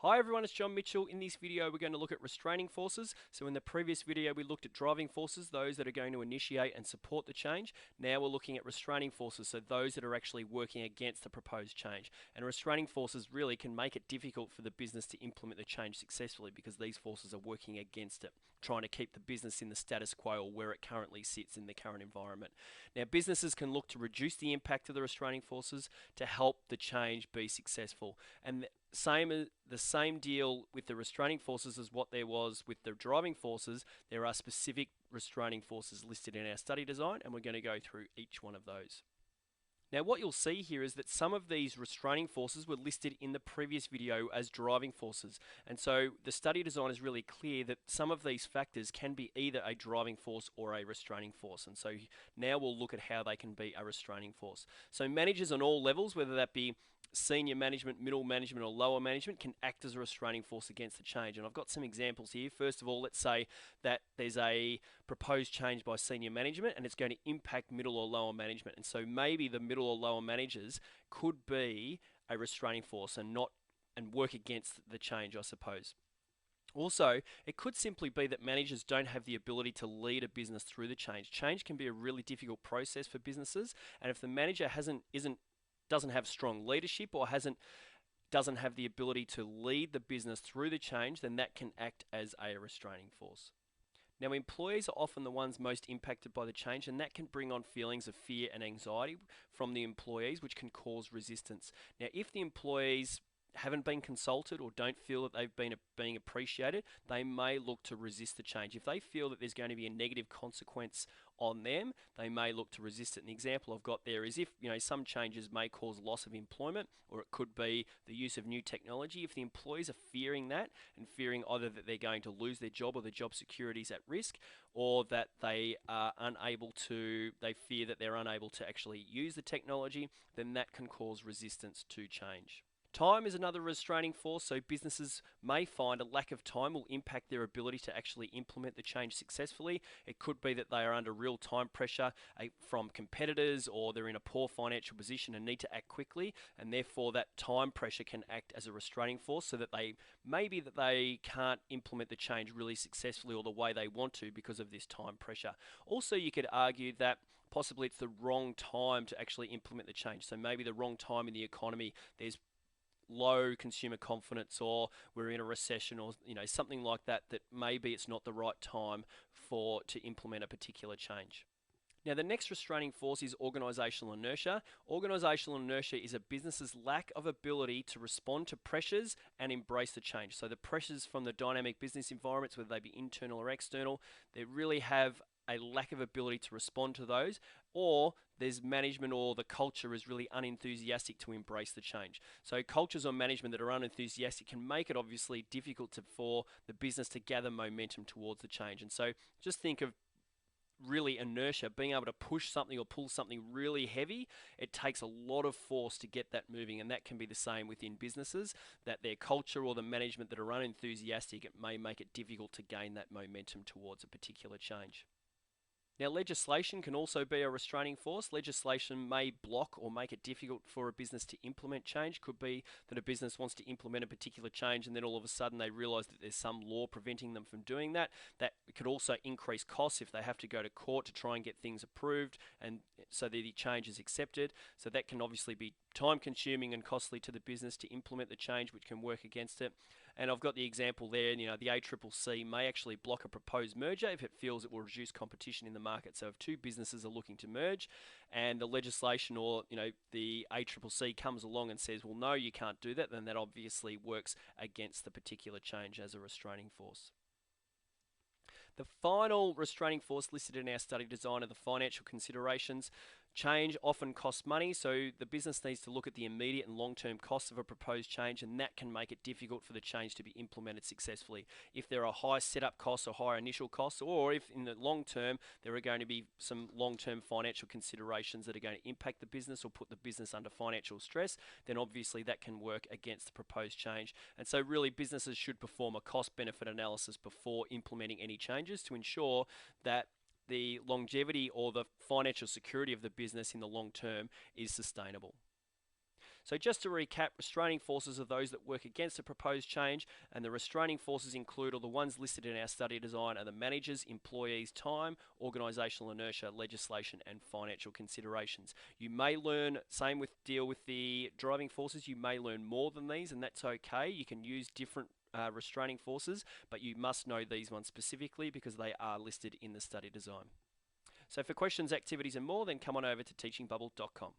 Hi everyone, it's John Mitchell. In this video we're going to look at restraining forces. So in the previous video we looked at driving forces, those that are going to initiate and support the change. Now we're looking at restraining forces, so those that are actually working against the proposed change. And restraining forces really can make it difficult for the business to implement the change successfully because these forces are working against it, trying to keep the business in the status quo or where it currently sits in the current environment. Now businesses can look to reduce the impact of the restraining forces to help the change be successful. And the same deal with the restraining forces as what there was with the driving forces. There are specific restraining forces listed in our study design, and we're going to go through each one of those. Now what you'll see here is that some of these restraining forces were listed in the previous video as driving forces, and so the study design is really clear that some of these factors can be either a driving force or a restraining force, and so now we'll look at how they can be a restraining force. So managers on all levels, whether that be senior management, middle management, or lower management, can act as a restraining force against the change. And I've got some examples here. First of all, let's say that there's a proposed change by senior management and it's going to impact middle or lower management. And so maybe the middle or lower managers could be a restraining force and work against the change, I suppose. Also, it could simply be that managers don't have the ability to lead a business through the change. Change can be a really difficult process for businesses, and if the manager doesn't have strong leadership or doesn't have the ability to lead the business through the change, then that can act as a restraining force. Now, employees are often the ones most impacted by the change, and that can bring on feelings of fear and anxiety from the employees, which can cause resistance. Now, if the employees haven't been consulted or don't feel that they've been being appreciated, they may look to resist the change. If they feel that there's going to be a negative consequence on them, they may look to resist it. And the example I've got there is if some changes may cause loss of employment, or it could be the use of new technology. If the employees are fearing that and fearing either that they're going to lose their job or the job security is at risk, or that they fear that they're unable to actually use the technology, then that can cause resistance to change. Time is another restraining force, so businesses may find a lack of time will impact their ability to actually implement the change successfully. It could be that they are under real time pressure from competitors, or they're in a poor financial position and need to act quickly, and therefore that time pressure can act as a restraining force so that they can't implement the change really successfully or the way they want to because of this time pressure. Also, you could argue that possibly it's the wrong time to actually implement the change. So maybe the wrong time in the economy, there's low consumer confidence, or we're in a recession, or something like that, that maybe it's not the right time to implement a particular change. Now, the next restraining force is organisational inertia. Organisational inertia is a business's lack of ability to respond to pressures and embrace the change. So the pressures from the dynamic business environments, whether they be internal or external, they really have a lack of ability to respond to those, or there's management or the culture is really unenthusiastic to embrace the change. So cultures or management that are unenthusiastic can make it obviously difficult for the business to gather momentum towards the change. And so just think of really inertia, being able to push something or pull something really heavy. It takes a lot of force to get that moving, and that can be the same within businesses, that their culture or the management that are unenthusiastic, it may make it difficult to gain that momentum towards a particular change. Now, legislation can also be a restraining force. Legislation may block or make it difficult for a business to implement change. Could be that a business wants to implement a particular change and then all of a sudden they realise that there's some law preventing them from doing that. That could also increase costs if they have to go to court to try and get things approved and so that the change is accepted. So that can obviously be time consuming and costly to the business to implement the change, which can work against it. And I've got the example there, the ACCC may actually block a proposed merger if it feels it will reduce competition in the market. So if two businesses are looking to merge and the legislation or the ACCC comes along and says, well, no, you can't do that, then that obviously works against the particular change as a restraining force. The final restraining force listed in our study design are the financial considerations. Change often costs money, so the business needs to look at the immediate and long-term costs of a proposed change, and that can make it difficult for the change to be implemented successfully. If there are high setup costs or higher initial costs, or if in the long term there are going to be some long-term financial considerations that are going to impact the business or put the business under financial stress, then obviously that can work against the proposed change. And so really businesses should perform a cost-benefit analysis before implementing any changes to ensure that the longevity or the financial security of the business in the long term is sustainable. So just to recap, restraining forces are those that work against a proposed change, and the restraining forces include, or the ones listed in our study design, are the managers, employees, time, organisational inertia, legislation, and financial considerations. You may learn, same with deal with the driving forces, you may learn more than these, and that's okay. You can use different restraining forces, but you must know these ones specifically because they are listed in the study design. So for questions, activities, and more, then come on over to teachingbubble.com.